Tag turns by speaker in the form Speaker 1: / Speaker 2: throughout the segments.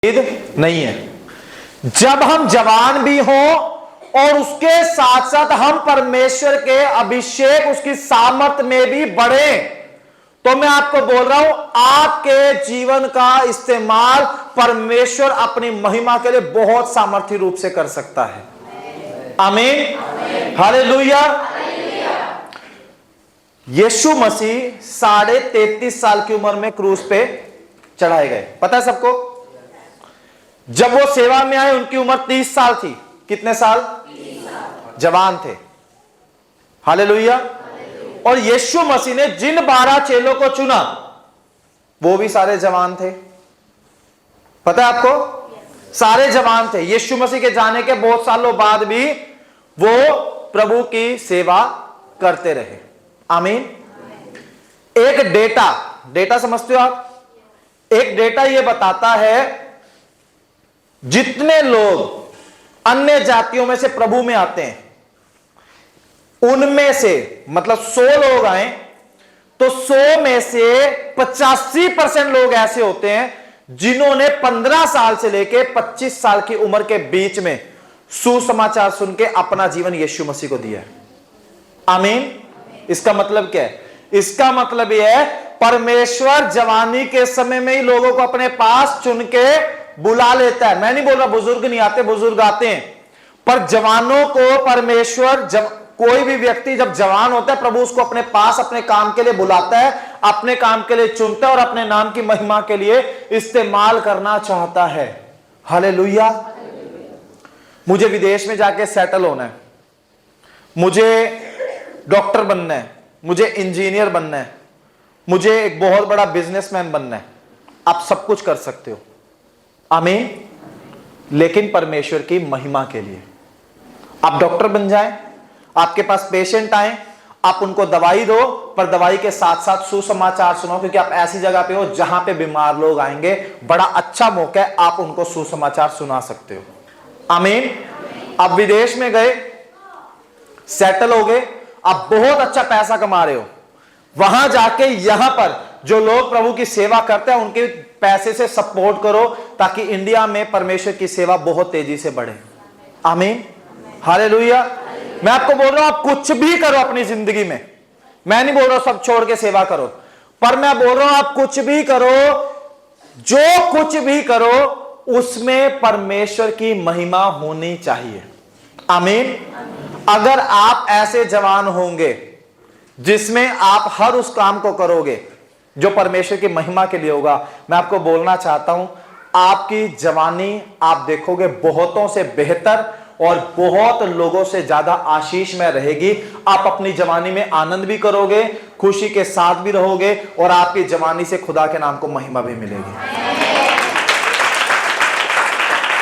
Speaker 1: नहीं है। जब हम जवान भी हों और उसके साथ साथ हम परमेश्वर के अभिषेक उसकी सामर्थ में भी बढ़े, तो मैं आपको बोल रहा हूं आपके जीवन का इस्तेमाल परमेश्वर अपनी महिमा के लिए बहुत सामर्थी रूप से कर सकता है। आमीन, हालेलुया। यीशु मसीह 33.5 साल की उम्र में क्रूस पे चढ़ाए गए, पता है सबको। जब वो सेवा में आए उनकी उम्र 30 साल थी। कितने साल? 30 साल। जवान थे। हालेलुया। और यीशु मसीह ने जिन 12 चेलों को चुना वो भी सारे जवान थे, पता है आपको। सारे जवान थे। यीशु मसीह के जाने के बहुत सालों बाद भी वो प्रभु की सेवा करते रहे। आमीन। एक डेटा समझते हो आप? एक डेटा ये बताता है जितने लोग अन्य जातियों में से प्रभु में आते हैं उनमें से मतलब 100 लोग आए तो 100 में से 85% लोग ऐसे होते हैं जिन्होंने 15 साल से लेकर 25 साल की उम्र के बीच में सुसमाचार सुन के अपना जीवन यीशु मसीह को दिया है। आमीन। इसका मतलब क्या है? इसका मतलब यह है परमेश्वर जवानी के समय में ही लोगों को अपने पास चुन के बुला लेता है। मैं नहीं बोल रहा बुजुर्ग नहीं आते, बुजुर्ग आते हैं, पर जवानों को परमेश्वर, जब कोई भी व्यक्ति जब जवान होता है प्रभु उसको अपने पास अपने काम के लिए बुलाता है, अपने काम के लिए चुनता है और अपने नाम की महिमा के लिए इस्तेमाल करना चाहता है। हालेलुया। मुझे विदेश में जाके सेटल होना है, मुझे डॉक्टर बनना है, मुझे इंजीनियर बनना है, मुझे एक बहुत बड़ा बिजनेसमैन बनना है। आप सब कुछ कर सकते हो। आमीन। लेकिन परमेश्वर की महिमा के लिए आप डॉक्टर बन जाएं, आपके पास पेशेंट आए, आप उनको दवाई दो, पर दवाई के साथ साथ सुसमाचार सुनाओ, क्योंकि आप ऐसी जगह पे हो जहां पे बीमार लोग आएंगे, बड़ा अच्छा मौका है, आप उनको सुसमाचार सुना सकते हो। आमीन। आप विदेश में गए, सेटल हो गए, आप बहुत अच्छा पैसा कमा रहे हो, वहां जाके यहां पर जो लोग प्रभु की सेवा करते हैं उनके पैसे से सपोर्ट करो ताकि इंडिया में परमेश्वर की सेवा बहुत तेजी से बढ़े। आमीन, हालेलुया। मैं आपको बोल रहा हूं आप कुछ भी करो अपनी जिंदगी में, मैं नहीं बोल रहा सब छोड़ के सेवा करो, पर मैं बोल रहा हूं आप कुछ भी करो, जो कुछ भी करो उसमें परमेश्वर की महिमा होनी चाहिए। आमीन। अगर आप ऐसे जवान होंगे जिसमें आप हर उस काम को करोगे जो परमेश्वर की महिमा के लिए होगा, मैं आपको बोलना चाहता हूं आपकी जवानी आप देखोगे बहुतों से बेहतर और बहुत लोगों से ज्यादा आशीष में रहेगी। आप अपनी जवानी में आनंद भी करोगे, खुशी के साथ भी रहोगे और आपकी जवानी से खुदा के नाम को महिमा भी मिलेगी।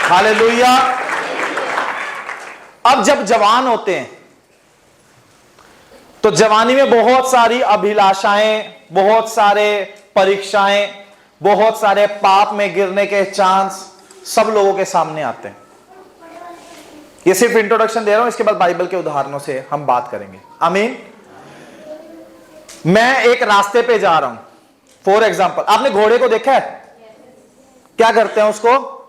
Speaker 1: हालेलुया। अब जब जवान होते हैं तो जवानी में बहुत सारी अभिलाषाएं, बहुत सारे परीक्षाएं, बहुत सारे पाप में गिरने के चांस सब लोगों के सामने आते हैं। ये सिर्फ इंट्रोडक्शन दे रहा हूं, इसके बाद बाइबल के उदाहरणों से हम बात करेंगे। आमीन। मैं एक रास्ते पे जा रहा हूं, फॉर एग्जाम्पल, आपने घोड़े को देखा है? क्या करते हैं उसको?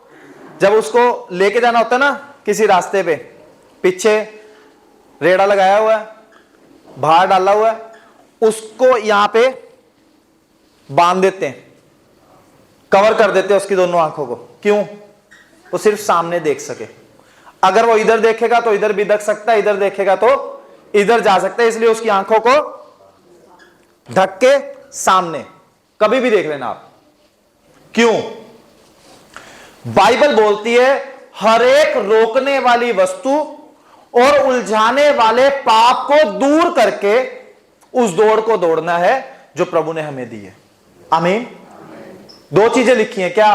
Speaker 1: जब उसको लेके जाना होता है ना किसी रास्ते पे, पीछे रेड़ा लगाया हुआ है, बाहर डाला हुआ है, उसको यहां पे बांध देते हैं, कवर कर देते हैं उसकी दोनों आंखों को। क्यों? वो सिर्फ सामने देख सके। अगर वो इधर देखेगा तो इधर भी देख सकता है, इधर देखेगा तो इधर जा सकता है, इसलिए उसकी आंखों को ढक के सामने कभी भी देख लेना आप। क्यों? बाइबल बोलती है हर एक रोकने वाली वस्तु और उलझाने वाले पाप को दूर करके उस दौड़ को दौड़ना है जो प्रभु ने हमें दी है। आमीन। दो चीजें लिखी हैं, क्या?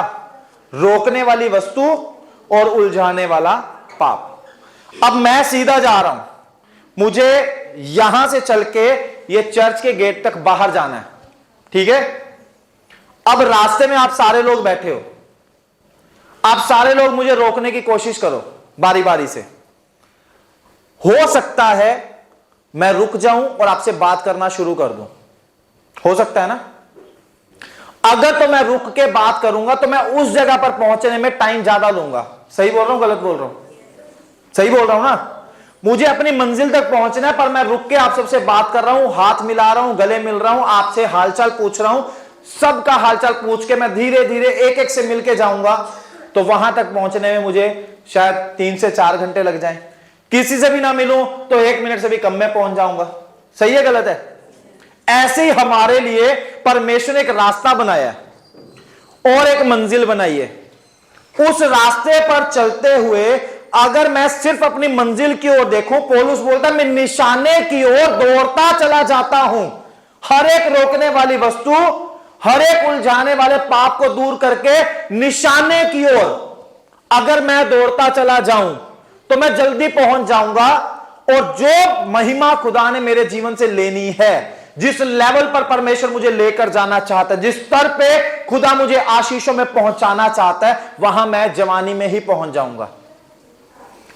Speaker 1: रोकने वाली वस्तु और उलझाने वाला पाप। अब मैं सीधा जा रहा हूं, मुझे यहां से चल के ये चर्च के गेट तक बाहर जाना है, ठीक है? अब रास्ते में आप सारे लोग बैठे हो, आप सारे लोग मुझे रोकने की कोशिश करो बारी बारी से। हो सकता है मैं रुक जाऊं और आपसे बात करना शुरू कर दूं, हो सकता है ना? अगर तो मैं रुक के बात करूंगा तो मैं उस जगह पर पहुंचने में टाइम ज्यादा लूंगा। सही बोल रहा हूं गलत बोल रहा हूं? सही बोल रहा हूं ना? मुझे अपनी मंजिल तक पहुंचना है, पर मैं रुक के आप सबसे बात कर रहा हूं, हाथ मिला रहा हूं, गले मिल रहा हूं, आपसे हालचाल पूछ रहा हूं, सबका हालचाल पूछ के मैं धीरे धीरे एक एक से मिलके जाऊंगा, तो वहां तक पहुंचने में मुझे शायद 3 से 4 घंटे लग जाएं। किसी से भी ना मिलूं तो 1 मिनट से भी कम में पहुंच जाऊंगा। सही है गलत है? ऐसे ही हमारे लिए परमेश्वर ने एक रास्ता बनाया है और एक मंजिल बनाई है। उस रास्ते पर चलते हुए अगर मैं सिर्फ अपनी मंजिल की ओर देखूं, पौलुस बोलता है मैं निशाने की ओर दौड़ता चला जाता हूं। हर एक रोकने वाली वस्तु, हर एक उलझाने वाले पाप को दूर करके निशाने की ओर अगर मैं दौड़ता चला जाऊं तो मैं जल्दी पहुंच जाऊंगा। और जो महिमा खुदा ने मेरे जीवन से लेनी है, जिस लेवल पर परमेश्वर मुझे लेकर जाना चाहता है, जिस स्तर पे खुदा मुझे आशीषों में पहुंचाना चाहता है, वहां मैं जवानी में ही पहुंच जाऊंगा।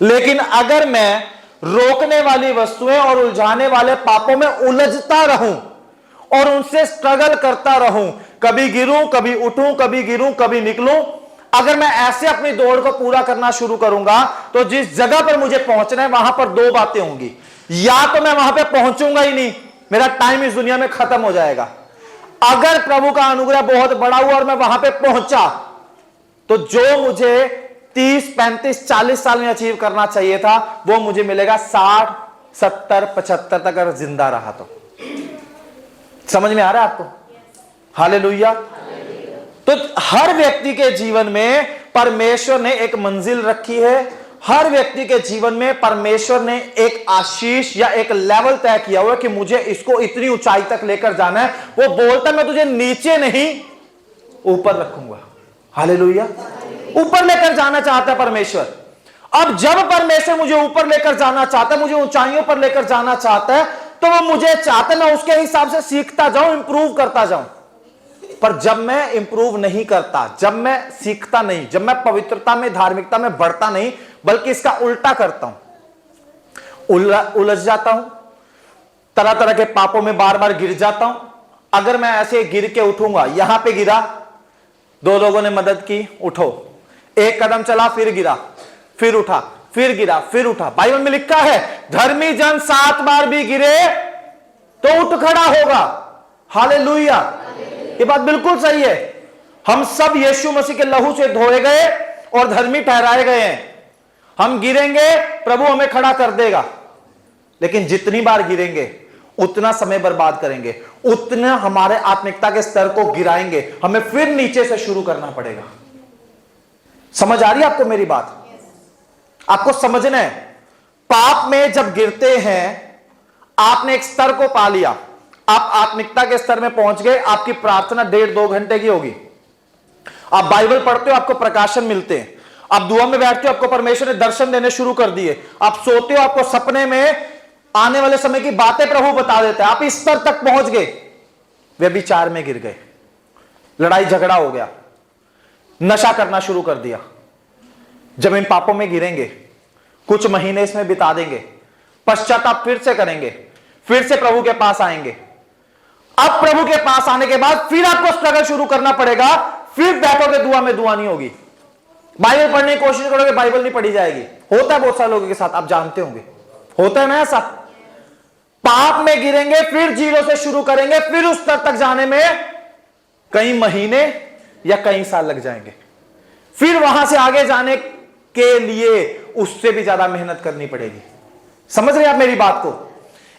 Speaker 1: लेकिन अगर मैं रोकने वाली वस्तुएं और उलझाने वाले पापों में उलझता रहूं और उनसे स्ट्रगल करता रहूं, कभी गिरूं कभी उठूं, कभी गिरूं कभी निकलूं, अगर मैं ऐसे अपनी दौड़ को पूरा करना शुरू करूंगा तो जिस जगह पर मुझे पहुंचना है वहां पर 2 बातें होंगी। या तो मैं वहां पे पहुंचूंगा ही नहीं, मेरा टाइम इस दुनिया में खत्म हो जाएगा। अगर प्रभु का अनुग्रह बहुत बड़ा हुआ और मैं वहां पे पहुंचा तो जो मुझे 30, 35, 40 साल में अचीव करना चाहिए था वो मुझे मिलेगा 60, 70, 75 तक, अगर जिंदा रहा तो। समझ में आ रहा है आपको? हालेलुया। तो हर व्यक्ति के जीवन में परमेश्वर ने एक मंजिल रखी है। हर व्यक्ति के जीवन में परमेश्वर ने एक आशीष या एक लेवल तय किया हुआ है कि मुझे इसको इतनी ऊंचाई तक लेकर जाना है। वो बोलता है मैं तुझे नीचे नहीं ऊपर रखूंगा। हालेलुया। ऊपर लेकर जाना चाहता है परमेश्वर। अब जब परमेश्वर मुझे ऊपर लेकर जाना चाहता है, मुझे ऊंचाइयों पर लेकर जाना चाहता है, तो वो मुझे चाहता है मैं उसके हिसाब से सीखता जाऊं, इंप्रूव करता जाऊं। पर जब मैं इंप्रूव नहीं करता, जब मैं सीखता नहीं, जब मैं पवित्रता में, धार्मिकता में बढ़ता नहीं, बल्कि इसका उल्टा करता हूं, उलझ जाता हूं, तरह तरह के पापों में बार बार गिर जाता हूं। अगर मैं ऐसे गिर के उठूंगा, यहां पे गिरा, 2 लोगों ने मदद की, उठो, 1 कदम चला, फिर गिरा, फिर उठा, फिर गिरा, फिर उठा। बाइबल में लिखा है धर्मी जन 7 बार भी गिरे तो उठ खड़ा होगा। हालेलुया। ये बात बिल्कुल सही है। हम सब यीशु मसीह के लहू से धोए गए और धर्मी ठहराए गए हैं। हम गिरेंगे, प्रभु हमें खड़ा कर देगा, लेकिन जितनी बार गिरेंगे उतना समय बर्बाद करेंगे, उतना हमारे आत्मिकता के स्तर को गिराएंगे, हमें फिर नीचे से शुरू करना पड़ेगा। समझ आ रही है आपको मेरी बात? आपको समझना है, पाप में जब गिरते हैं, आपने एक स्तर को पा लिया, आप आत्मिकता के स्तर में पहुंच गए, आपकी प्रार्थना 1.5-2 घंटे की होगी, आप बाइबल पढ़ते हो, आपको प्रकाशन मिलते हैं, आप दुआ में बैठते हो, आपको परमेश्वर ने दर्शन देने शुरू कर दिए, आप सोते हो, आपको सपने में आने वाले समय की बातें प्रभु बता देते हैं, आप इस स्तर तक पहुंच गए। व्यभिचार में गिर गए, लड़ाई झगड़ा हो गया, नशा करना शुरू कर दिया। जब इन पापों में गिरेंगे, कुछ महीने इसमें बिता देंगे, पश्चाताप फिर से करेंगे, फिर से प्रभु के पास आएंगे। अब प्रभु के पास आने के बाद फिर आपको स्ट्रगल शुरू करना पड़ेगा, फिर बैठोगे दुआ में, दुआ नहीं होगी। बाइबल पढ़ने की कोशिश करोगे, बाइबल नहीं पढ़ी जाएगी। होता है बहुत सारे लोगों के साथ, आप जानते होंगे, होता है ना ऐसा। पाप में गिरेंगे, फिर जीरो से शुरू करेंगे, फिर उस स्तर तक जाने में कई महीने या कई साल लग जाएंगे। फिर वहां से आगे जाने के लिए उससे भी ज्यादा मेहनत करनी पड़ेगी। समझ रहे हैं आप मेरी बात को?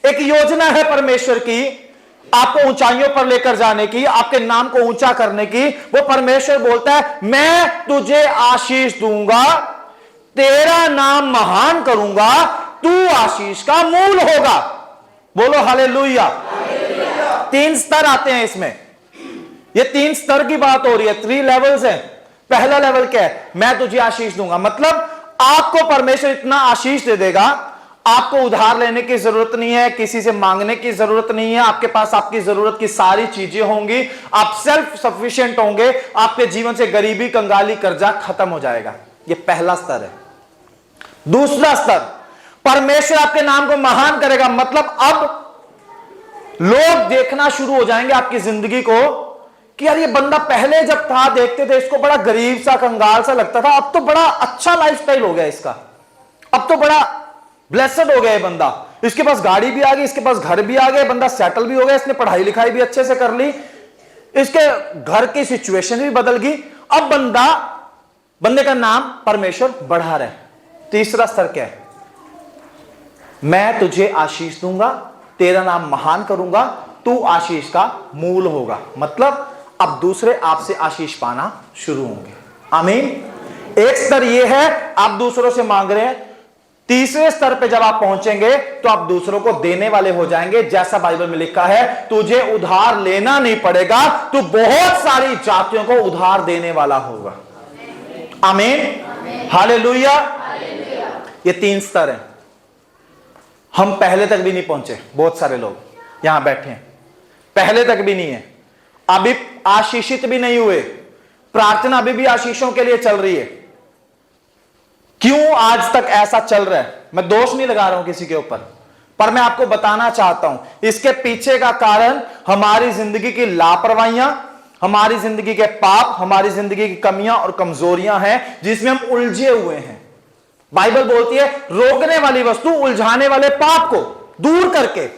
Speaker 1: एक योजना है परमेश्वर की आपको ऊंचाइयों पर लेकर जाने की, आपके नाम को ऊंचा करने की। वो परमेश्वर बोलता है मैं तुझे आशीष दूंगा, तेरा नाम महान करूंगा, तू आशीष का मूल होगा। बोलो हालेलुया। 3 स्तर आते हैं इसमें, ये 3 स्तर की बात हो रही है, 3 लेवल्स हैं। पहला लेवल क्या है? मैं तुझे आशीष दूंगा, मतलब आपको परमेश्वर इतना आशीष दे देगा, आपको उधार लेने की जरूरत नहीं है, किसी से मांगने की जरूरत नहीं है, आपके पास आपकी जरूरत की सारी चीजें होंगी, आप सेल्फ सफिशिएंट होंगे, आपके जीवन से गरीबी, कंगाली, कर्जा खत्म हो जाएगा। ये पहला स्तर है। दूसरा स्तर, परमेश्वर आपके नाम को महान करेगा, मतलब अब लोग देखना शुरू हो जाएंगे आपकी जिंदगी को कि यार ये बंदा पहले जब था देखते थे इसको बड़ा गरीब सा कंगाल सा लगता था, अब तो बड़ा अच्छा लाइफस्टाइल हो गया इसका, अब तो बड़ा ब्लेसड हो गया ये बंदा, इसके पास गाड़ी भी आ गई, इसके पास घर भी आ गए, बंदा सेटल भी हो गया, इसने पढ़ाई लिखाई भी अच्छे से कर ली, इसके घर की सिचुएशन भी बदल गई। अब बंदे का नाम परमेश्वर बढ़ा रहा है। तीसरा स्तर क्या है? मैं तुझे आशीष दूंगा, तेरा नाम महान करूंगा, तू आशीष का मूल होगा। मतलब अब दूसरे आपसे आशीष पाना शुरू होंगे। आमीन। एक स्तर यह है, आप दूसरों से मांग रहे हैं। तीसरे स्तर पे जब आप पहुंचेंगे तो आप दूसरों को देने वाले हो जाएंगे। जैसा बाइबल में लिखा है, तुझे उधार लेना नहीं पड़ेगा, तू बहुत सारी जातियों को उधार देने वाला होगा। आमीन, हालेलुया। ये 3 स्तर हैं। हम पहले तक भी नहीं पहुंचे। बहुत सारे लोग यहां बैठे हैं, पहले तक भी नहीं है, अभी आशीषित भी नहीं हुए। प्रार्थना अभी भी आशीषों के लिए चल रही है। क्यों आज तक ऐसा चल रहा है? मैं दोष नहीं लगा रहा हूं किसी के ऊपर, पर मैं आपको बताना चाहता हूं इसके पीछे का कारण हमारी जिंदगी की लापरवाहियां, हमारी जिंदगी के पाप, हमारी जिंदगी की कमियां और कमजोरियां हैं जिसमें हम उलझे हुए हैं। बाइबल बोलती है, रोकने वाली वस्तु उलझाने वाले पाप को दूर करके,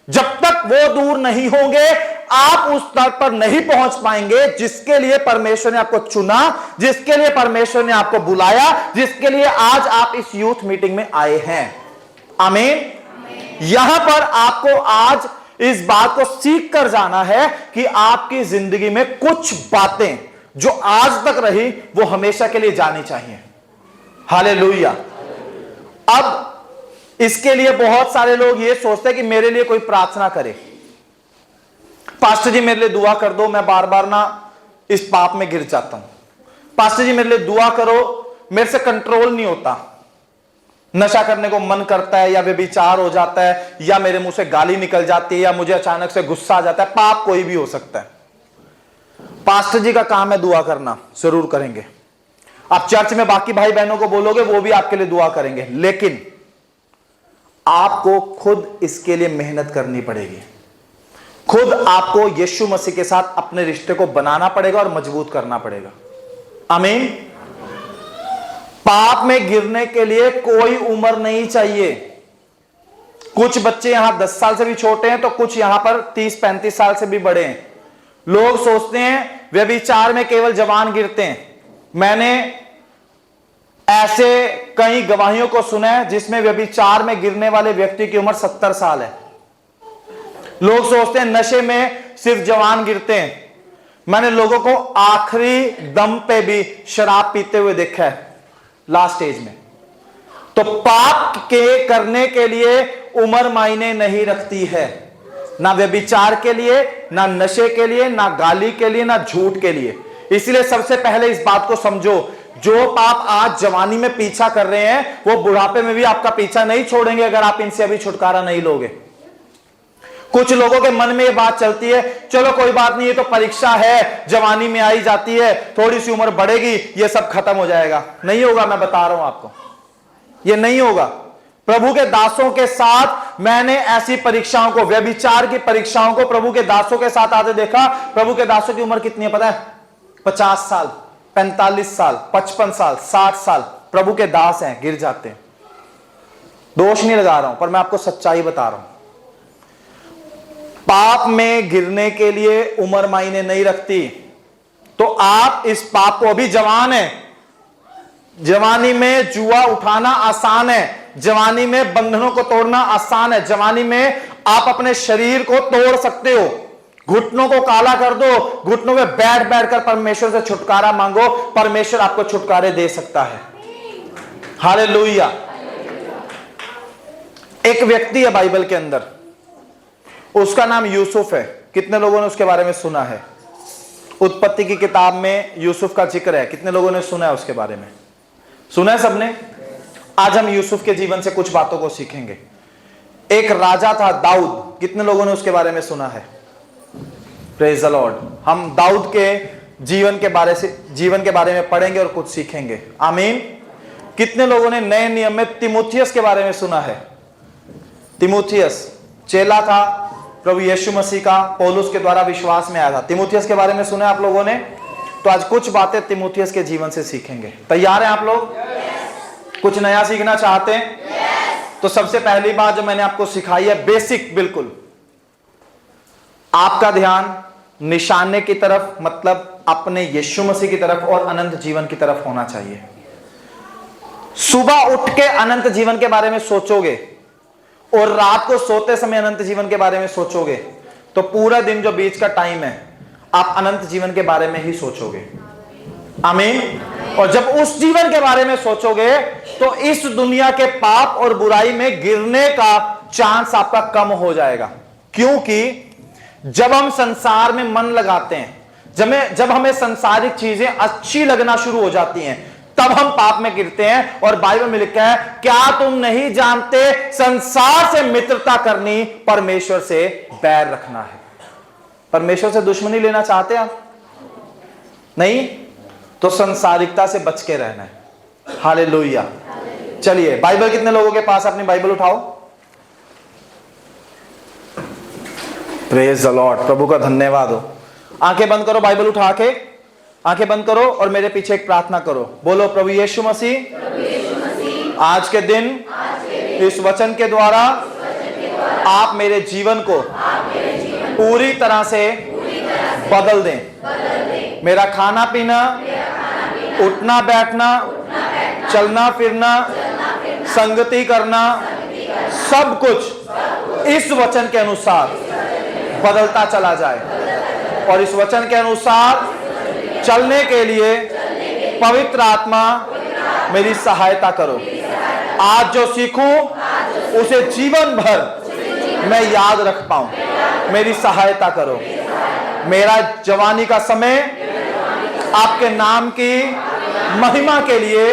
Speaker 1: जब तक वो दूर नहीं होंगे आप उस स्तर पर नहीं पहुंच पाएंगे जिसके लिए परमेश्वर ने आपको चुना, जिसके लिए परमेश्वर ने आपको बुलाया, जिसके लिए आज आप इस यूथ मीटिंग में आए हैं। आमीन। यहां पर आपको आज इस बात को सीख कर जाना है कि आपकी जिंदगी में कुछ बातें जो आज तक रही वो हमेशा के लिए जानी चाहिए। हालेलुया। अब इसके लिए बहुत सारे लोग ये सोचते हैं कि मेरे लिए कोई प्रार्थना करे, पास्टर जी मेरे लिए दुआ कर दो, मैं बार बार ना इस पाप में गिर जाता हूं, पास्टर जी मेरे लिए दुआ करो, मेरे से कंट्रोल नहीं होता, नशा करने को मन करता है, या व्यभिचार हो जाता है, या मेरे मुंह से गाली निकल जाती है, या मुझे अचानक से गुस्सा आ जाता है। पाप कोई भी हो सकता है। पास्टर जी का काम है दुआ करना, जरूर करेंगे। आप चर्च में बाकी भाई बहनों को बोलोगे, वो भी आपके लिए दुआ करेंगे, लेकिन आपको खुद इसके लिए मेहनत करनी पड़ेगी। खुद आपको यीशु मसीह के साथ अपने रिश्ते को बनाना पड़ेगा और मजबूत करना पड़ेगा। आमीन। पाप में गिरने के लिए कोई उम्र नहीं चाहिए। कुछ बच्चे यहां 10 साल से भी छोटे हैं, तो कुछ यहां पर 30-35 साल से भी बड़े हैं। लोग सोचते हैं व्यभिचार में केवल जवान गिरते हैं। मैंने ऐसे कई गवाहियों को सुना है जिसमें व्यभिचार में गिरने वाले व्यक्ति की उम्र 70 साल है। लोग सोचते हैं नशे में सिर्फ जवान गिरते हैं। मैंने लोगों को आखिरी दम पे भी शराब पीते हुए देखा है, लास्ट स्टेज में। तो पाप के करने के लिए उम्र मायने नहीं रखती है, ना व्यभिचार के लिए, ना नशे के लिए, ना गाली के लिए, ना झूठ के लिए। इसलिए सबसे पहले इस बात को समझो, जो पाप आज जवानी में पीछा कर रहे हैं वो बुढ़ापे में भी आपका पीछा नहीं छोड़ेंगे अगर आप इनसे अभी छुटकारा नहीं लोगे। कुछ लोगों के मन में ये बात चलती है, चलो कोई बात नहीं, ये तो परीक्षा है, जवानी में आई जाती है, थोड़ी सी उम्र बढ़ेगी, ये सब खत्म हो जाएगा। नहीं होगा, मैं बता रहा हूं आपको, ये नहीं होगा। प्रभु के दासों के साथ मैंने ऐसी परीक्षाओं को, व्यभिचार की परीक्षाओं को प्रभु के दासों के साथ आते देखा। प्रभु के दासों की उम्र कितनी है पता है? 50 साल, 45 साल, 55 साल, 60 साल प्रभु के दास हैं, गिर जाते हैं। दोष नहीं लगा रहा हूं, पर मैं आपको सच्चाई बता रहा हूं। पाप में गिरने के लिए उम्र मायने नहीं रखती। तो आप इस पाप को, अभी जवान है, जवानी में जुआ उठाना आसान है, जवानी में बंधनों को तोड़ना आसान है, जवानी में आप अपने शरीर को तोड़ सकते हो। घुटनों को काला कर दो, घुटनों में बैठ बैठकर परमेश्वर से छुटकारा मांगो, परमेश्वर आपको छुटकारे दे सकता है। हालेलुया। एक व्यक्ति है बाइबल के अंदर, उसका नाम यूसुफ है। कितने लोगों ने उसके बारे में सुना है? उत्पत्ति की किताब में यूसुफ का जिक्र है। कितने लोगों ने सुना है उसके बारे में? सुना है सबने? आज हम यूसुफ के जीवन से कुछ बातों को सीखेंगे। एक राजा था दाऊद। कितने लोगों ने उसके बारे में सुना है? Praise the Lord. हम दाऊद के जीवन के बारे में पढ़ेंगे और कुछ सीखेंगे। आमीन। कितने लोगों ने नए नियम में तीमुथियुस के बारे में सुना है? तीमुथियुस चेला था, प्रभु यीशु मसीह का पौलुस के द्वारा विश्वास में आया था। तीमुथियुस के बारे में सुना आप लोगों ने? तो आज कुछ बातें तीमुथियुस के जीवन से सीखेंगे। तैयार हैं आप लोग? कुछ नया सीखना चाहते हैं? तो सबसे पहली बात जो मैंने आपको सिखाई है, बेसिक, बिल्कुल आपका ध्यान निशाने की तरफ, मतलब अपने यीशु मसीह की तरफ और अनंत जीवन की तरफ होना चाहिए। सुबह उठ के अनंत जीवन के बारे में सोचोगे और रात को सोते समय अनंत जीवन के बारे में सोचोगे तो पूरा दिन जो बीच का टाइम है आप अनंत जीवन के बारे में ही सोचोगे। आमीन। और जब उस जीवन के बारे में सोचोगे तो इस दुनिया के पाप और बुराई में गिरने का चांस आपका कम हो जाएगा। क्योंकि जब हम संसार में मन लगाते हैं, जब हमें संसारिक चीजें अच्छी लगना शुरू हो जाती हैं, तब हम पाप में गिरते हैं। और बाइबल में लिखा है, क्या तुम नहीं जानते संसार से मित्रता करनी परमेश्वर से बैर रखना है। परमेश्वर से दुश्मनी लेना चाहते हैं आप? नहीं, तो संसारिकता से बच के रहना है। हालेलुया। चलिए, बाइबल कितने लोगों के पास? अपनी बाइबल उठाओ। Praise the Lord. प्रभु का धन्यवाद हो। आंखें बंद करो, बाइबल उठा के आंखें बंद करो और मेरे पीछे एक प्रार्थना करो। बोलो, प्रभु यीशु मसीह, आज के दिन इस वचन के द्वारा आप मेरे जीवन को पूरी तरह से बदल दें। मेरा खाना पीना, उठना बैठना, चलना फिरना, संगति करना, सब कुछ इस वचन के अनुसार बदलता चला जाए। और इस वचन के अनुसार चलने के लिए पवित्र आत्मा मेरी सहायता करो। आज जो सीखूं उसे जीवन भर मैं याद रख पाऊं। मेरी सहायता करो। मेरा जवानी का समय आपके नाम की महिमा के लिए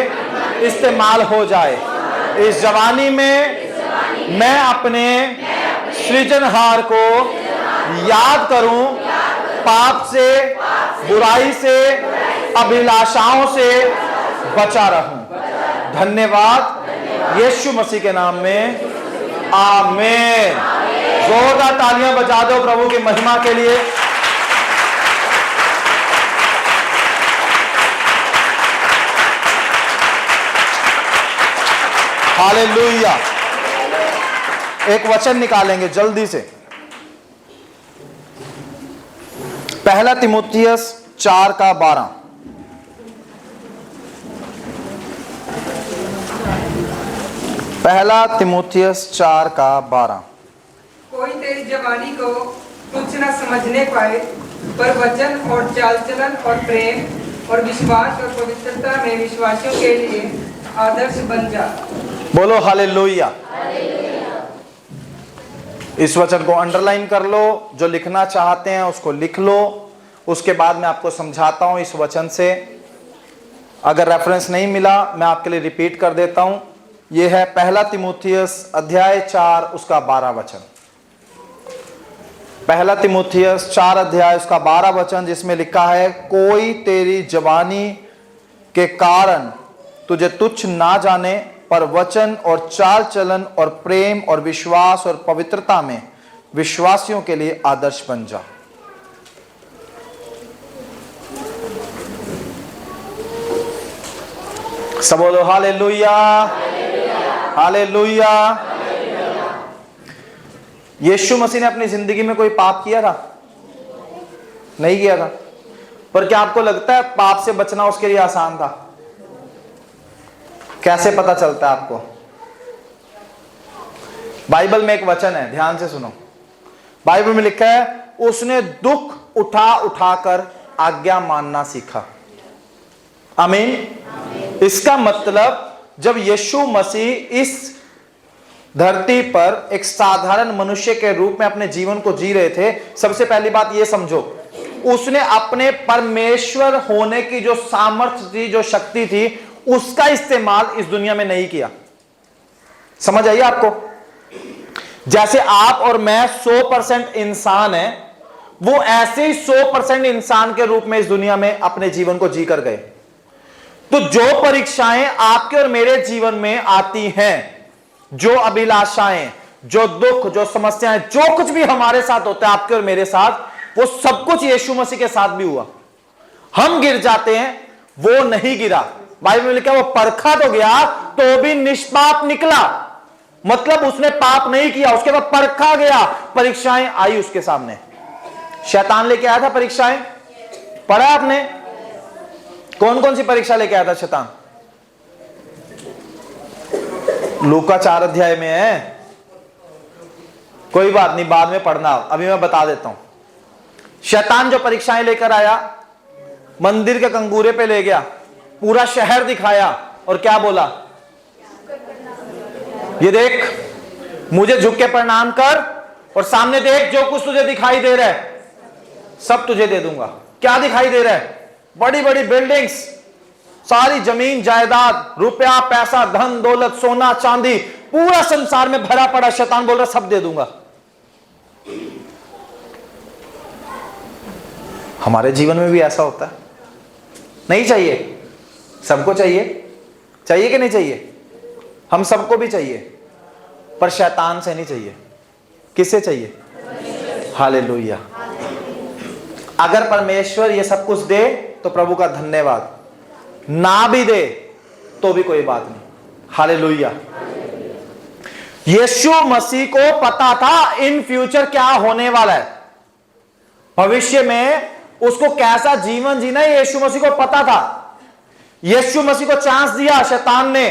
Speaker 1: इस्तेमाल हो जाए। इस जवानी में मैं अपने सृजनहार को याद करूं, पाप से, बुराई से, अभिलाषाओं से बचा रहूं। धन्यवाद यीशु मसीह के नाम में, आमीन। जोरदार तालियां बजा दो प्रभु की महिमा के लिए। हालेलुया। एक वचन निकालेंगे जल्दी से। पहला तीमुथियुस 4:12। पहला तीमुथियुस 4:12।
Speaker 2: कोई तेरी जवानी को तुच्छ न समझने पाए, पर वचन और चाल चलन और प्रेम और विश्वास और पवित्रता में विश्वासियों के लिए आदर्श बन जा।
Speaker 1: बोलो हालेलुया। इस वचन को अंडरलाइन कर लो। जो लिखना चाहते हैं उसको लिख लो। उसके बाद मैं आपको समझाता हूं इस वचन से। अगर रेफरेंस नहीं मिला मैं आपके लिए रिपीट कर देता हूं। यह है पहला तीमुथियुस अध्याय 4 उसका 12 वचन। पहला तीमुथियुस 4 अध्याय उसका 12 वचन, जिसमें लिखा है, कोई तेरी जवानी के कारण तुझे तुच्छ ना जाने, पर वचन और चाल चलन और प्रेम और विश्वास और पवित्रता में विश्वासियों के लिए आदर्श बन जा। सब बोलो हालेलुया, हालेलुया। यीशु मसीह ने अपनी जिंदगी में कोई पाप किया था? नहीं किया था। पर क्या आपको लगता है पाप से बचना उसके लिए आसान था? कैसे पता चलता है आपको? बाइबल में एक वचन है, ध्यान से सुनो। बाइबल में लिखा है, उसने दुख उठा उठाकर आज्ञा मानना सीखा। आमीन। इसका मतलब जब यीशु मसीह इस धरती पर एक साधारण मनुष्य के रूप में अपने जीवन को जी रहे थे, सबसे पहली बात यह समझो, उसने अपने परमेश्वर होने की जो सामर्थ्य थी, जो शक्ति थी, उसका इस्तेमाल इस दुनिया में नहीं किया। समझ आइए आपको? जैसे आप और मैं 100% इंसान हैं, वो ऐसे ही 100% इंसान के रूप में इस दुनिया में अपने जीवन को जी कर गए। तो जो परीक्षाएं आपके और मेरे जीवन में आती हैं, जो अभिलाषाएं, जो दुख, जो समस्याएं, जो कुछ भी हमारे साथ होता है, आपके और मेरे साथ, वो सब कुछ यीशु मसीह के साथ भी हुआ। हम गिर जाते हैं, वो नहीं गिरा। बाइबल में लिखा वो परखा तो गया तो भी निष्पाप निकला, मतलब उसने पाप नहीं किया। उसके बाद परखा गया, परीक्षाएं आई उसके सामने। शैतान लेके आया था परीक्षाएं, पढ़ा आपने? कौन कौन सी परीक्षा लेके आया था शैतान? लूका 4 अध्याय में है, कोई बात नहीं, बाद में पढ़ना, अभी मैं बता देता हूं। शैतान जो परीक्षाएं लेकर आया, मंदिर के कंगूरे पे ले गया, पूरा शहर दिखाया और क्या बोला? ये देख, मुझे झुक के प्रणाम कर और सामने देख, जो कुछ तुझे दिखाई दे रहा है सब तुझे दे दूंगा। क्या दिखाई दे रहा है? बड़ी बड़ी बिल्डिंग्स, सारी जमीन जायदाद, रुपया पैसा, धन दौलत, सोना चांदी, पूरा संसार में भरा पड़ा। शैतान बोल रहा सब दे दूंगा। हमारे जीवन में भी ऐसा होता है, नहीं चाहिए? सबको चाहिए, चाहिए कि नहीं चाहिए? हम सबको भी चाहिए, पर शैतान से नहीं चाहिए। किससे चाहिए? हालेलुया। अगर परमेश्वर ये सब कुछ दे तो प्रभु का धन्यवाद, ना भी दे तो भी कोई बात नहीं। हालेलुया। यीशु मसीह को पता था इन फ्यूचर क्या होने वाला है, भविष्य में उसको कैसा जीवन जीना है, यीशु मसीह को पता था। यीशु मसीह को चांस दिया शैतान ने,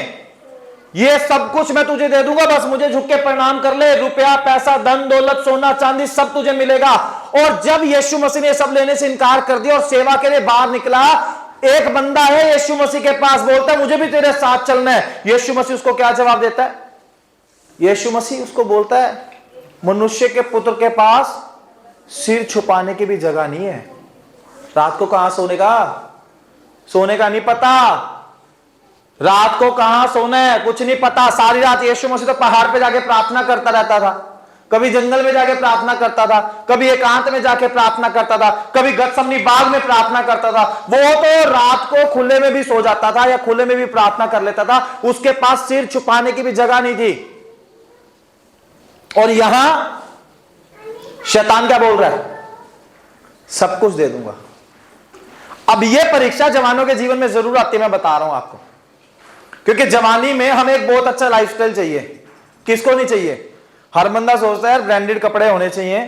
Speaker 1: ये सब कुछ मैं तुझे दे दूंगा, बस मुझे झुक के प्रणाम कर ले, रुपया पैसा धन दौलत सोना चांदी सब तुझे मिलेगा। और जब यीशु मसीह ने सब लेने से इनकार कर दिया और सेवा के लिए बाहर निकला, एक बंदा है यीशु मसीह के पास, बोलता है मुझे भी तेरे साथ चलना है। यीशु मसीह उसको क्या जवाब देता है? यीशु मसीह उसको बोलता है, मनुष्य के पुत्र के पास सिर छुपाने की भी जगह नहीं है। रात को कहां सोने का? सोने का नहीं पता, रात को कहां सोना है कुछ नहीं पता। सारी रात यीशु मसीह तो पहाड़ पे जाके प्रार्थना करता रहता था, कभी जंगल में जाके प्रार्थना करता था, कभी एकांत में जाके प्रार्थना करता था, कभी गतसमनी बाग में प्रार्थना करता था। वो तो रात को खुले में भी सो जाता था या खुले में भी प्रार्थना कर लेता था, उसके पास सिर छुपाने की भी जगह नहीं थी। और यहां शैतान क्या बोल रहा है? सब कुछ दे दूंगा। अब यह परीक्षा जवानों के जीवन में जरूर आती है, मैं बता रहा हूं आपको, क्योंकि जवानी में हमें एक बहुत अच्छा लाइफस्टाइल चाहिए। किसको नहीं चाहिए? हर बंदा सोचता है यार ब्रांडेड कपड़े होने चाहिए,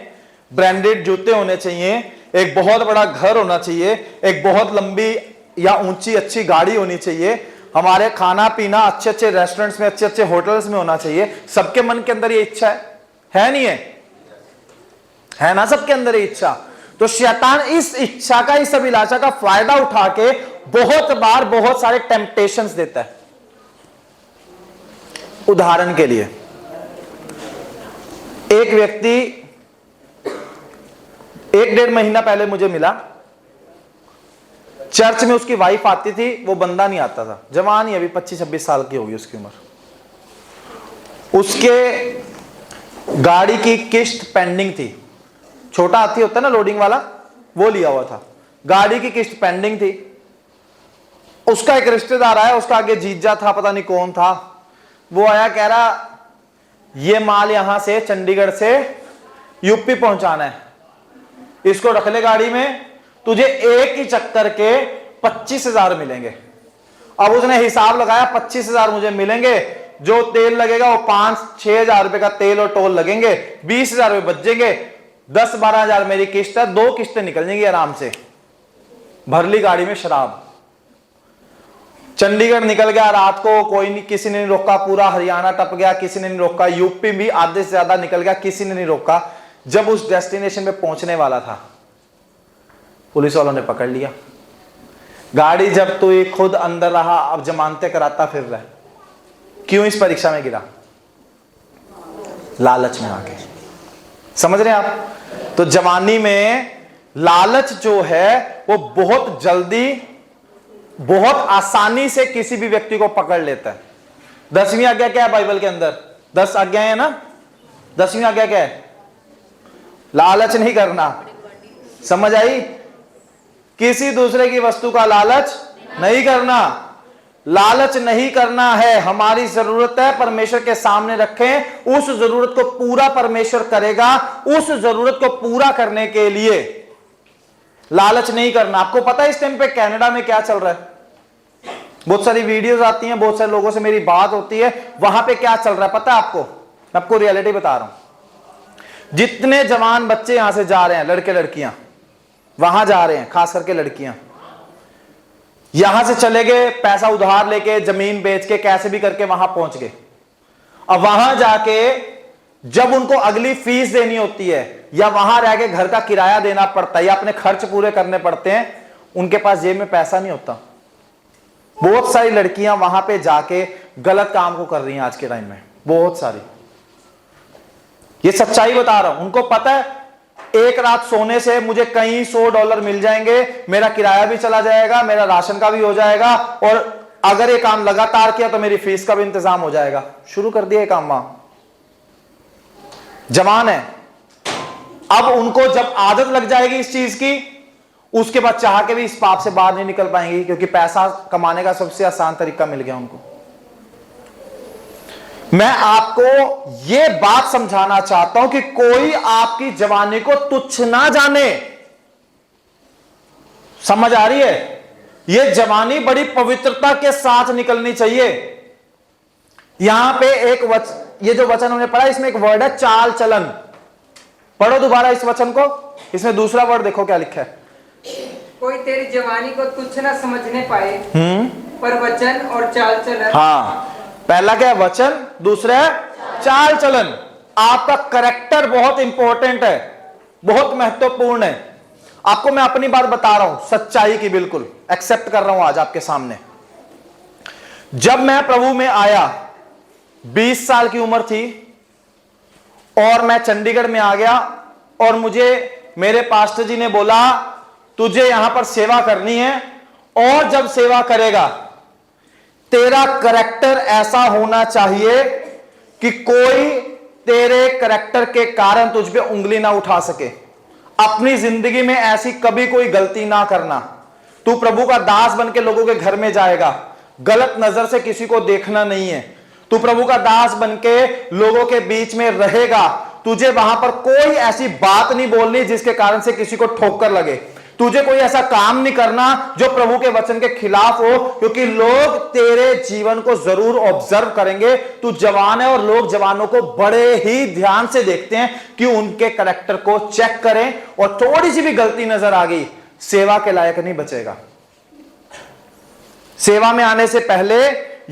Speaker 1: ब्रांडेड जूते होने चाहिए, एक बहुत बड़ा घर होना चाहिए, एक बहुत लंबी या ऊंची अच्छी गाड़ी होनी चाहिए, हमारे खाना पीना अच्छे अच्छे रेस्टोरेंट्स में, अच्छे अच्छे होटल्स में होना चाहिए। सबके मन के अंदर ये इच्छा है नहीं है ना? सबके अंदर ये इच्छा। तो शैतान इस इच्छा का, इस अभिलाषा का फायदा उठा के बहुत बार बहुत सारे टेम्पटेशंस देता है। उदाहरण के लिए, एक व्यक्ति 1-1.5 महीना पहले मुझे मिला, चर्च में उसकी वाइफ आती थी, वो बंदा नहीं आता था, जवान ही, अभी 25-26 साल की होगी उसकी उम्र। उसके गाड़ी की किस्त पेंडिंग थी, छोटा हाथी होता है ना लोडिंग वाला, वो लिया हुआ था, गाड़ी की किस्त पेंडिंग थी। उसका एक रिश्तेदार आया, उसका आगे जीजा था, पता नहीं कौन था, वो आया कह रहा ये माल यहां से चंडीगढ़ से यूपी पहुंचाना है, इसको रख ले गाड़ी में, तुझे एक ही चक्कर के 25,000 मिलेंगे। अब उसने हिसाब लगाया, 25,000 मुझे मिलेंगे, जो तेल लगेगा वो 5-6 हजार रुपए का तेल और टोल लगेंगे, 20,000 रुपए बच जाएंगे, 10-12 हजार मेरी किस्त है, 2 किस्तें निकल जाएंगी आराम से। भर ली गाड़ी में शराब, चंडीगढ़ निकल गया रात को, कोई नहीं, किसी ने नहीं रोका, पूरा हरियाणा टप गया, किसी ने नहीं रोका, यूपी भी आधे से ज्यादा निकल गया, किसी ने नहीं रोका। जब उस डेस्टिनेशन पे पहुंचने वाला था, पुलिस वालों ने पकड़ लिया। गाड़ी जब तो ये खुद अंदर रहा, अब जमानतें कराता फिर रहा है। क्यों इस परीक्षा में गिरा? लालच में आके। समझ रहे हैं आप? तो जवानी में लालच जो है वो बहुत जल्दी, बहुत आसानी से किसी भी व्यक्ति को पकड़ लेता है। 10वीं आज्ञा क्या है बाइबल के अंदर? 10 आज्ञाएं है ना? 10वीं आज्ञा क्या है? लालच नहीं करना। समझ आई? किसी दूसरे की वस्तु का लालच नहीं करना। लालच नहीं करना है। हमारी जरूरत है परमेश्वर के सामने रखें, उस जरूरत को पूरा परमेश्वर करेगा। उस जरूरत को पूरा करने के लिए लालच नहीं करना। आपको पता है इस टाइम पे कनाडा में क्या चल रहा है? बहुत सारी वीडियोस आती हैं, बहुत सारे लोगों से मेरी बात होती है, वहां पे क्या चल रहा है पता है आपको? मैं आपको रियलिटी बता रहा हूं। जितने जवान बच्चे यहां से जा रहे हैं, लड़के लड़कियां वहां जा रहे हैं, खास करके लड़कियां यहां से चले गए, पैसा उधार लेके, जमीन बेच के, कैसे भी करके वहां पहुंच गए। अब वहां जाके जब उनको अगली फीस देनी होती है, या वहां रह के घर का किराया देना पड़ता है, या अपने खर्च पूरे करने पड़ते हैं, उनके पास जेब में पैसा नहीं होता। बहुत सारी लड़कियां वहां पे जाके गलत काम को कर रही हैं आज के टाइम में, बहुत सारी। ये सच्चाई बता रहा हूं। उनको पता है एक रात सोने से मुझे कई $100 मिल जाएंगे, मेरा किराया भी चला जाएगा, मेरा राशन का भी हो जाएगा, और अगर ये काम लगातार किया तो मेरी फीस का भी इंतजाम हो जाएगा। शुरू कर दिया ये काम। वहां जवान है, अब उनको जब आदत लग जाएगी इस चीज की, उसके बाद चाह के भी इस पाप से बाहर नहीं निकल पाएंगी, क्योंकि पैसा कमाने का सबसे आसान तरीका मिल गया उनको। मैं आपको यह बात समझाना चाहता हूं कि कोई आपकी जवानी को तुच्छ ना जाने। समझ आ रही है? यह जवानी बड़ी पवित्रता के साथ निकलनी चाहिए। यहां पे ये जो वचन हमने पढ़ा, इसमें एक वर्ड है चाल चलन। पढ़ो दोबारा इस वचन को, इसमें दूसरा वर्ड देखो क्या लिखा है।
Speaker 2: कोई तेरी जवानी को तुच्छ न समझने पाए, पर वचन और चाल चलन।
Speaker 1: हाँ, पहला क्या है? वचन, दूसरा है चाल चलन। आपका करेक्टर बहुत इंपॉर्टेंट है, बहुत महत्वपूर्ण है। आपको मैं अपनी बात बता रहा हूं, सच्चाई की, बिल्कुल एक्सेप्ट कर रहा हूं आज आपके सामने। जब मैं प्रभु में आया, 20 साल की उम्र थी, और मैं चंडीगढ़ में आ गया, और मुझे मेरे पास्टर जी ने बोला तुझे यहां पर सेवा करनी है, और जब सेवा करेगा तेरा करैक्टर ऐसा होना चाहिए कि कोई तेरे करैक्टर के कारण तुझ पे उंगली ना उठा सके। अपनी जिंदगी में ऐसी कभी कोई गलती ना करना। तू प्रभु का दास बन के लोगों के घर में जाएगा, गलत नजर से किसी को देखना नहीं है। तू प्रभु का दास बन के लोगों के बीच में रहेगा, तुझे वहां पर कोई ऐसी बात नहीं बोलनी जिसके कारण से किसी को ठोकर लगे। तुझे कोई ऐसा काम नहीं करना जो प्रभु के वचन के खिलाफ हो, क्योंकि लोग तेरे जीवन को जरूर ऑब्जर्व करेंगे। तू जवान है, और लोग जवानों को बड़े ही ध्यान से देखते हैं कि उनके कैरेक्टर को चेक करें, और थोड़ी सी भी गलती नजर आ गई, सेवा के लायक नहीं बचेगा। सेवा में आने से पहले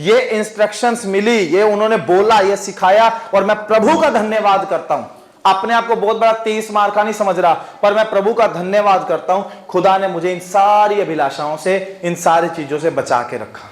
Speaker 1: ये इंस्ट्रक्शंस मिली, ये उन्होंने बोला, ये सिखाया, और मैं प्रभु का धन्यवाद करता हूं। अपने आप को बहुत बड़ा 30 मार का नहीं समझ रहा, पर मैं प्रभु का धन्यवाद करता हूं, खुदा ने मुझे इन सारी अभिलाषाओं से, इन सारी चीजों से बचा के रखा।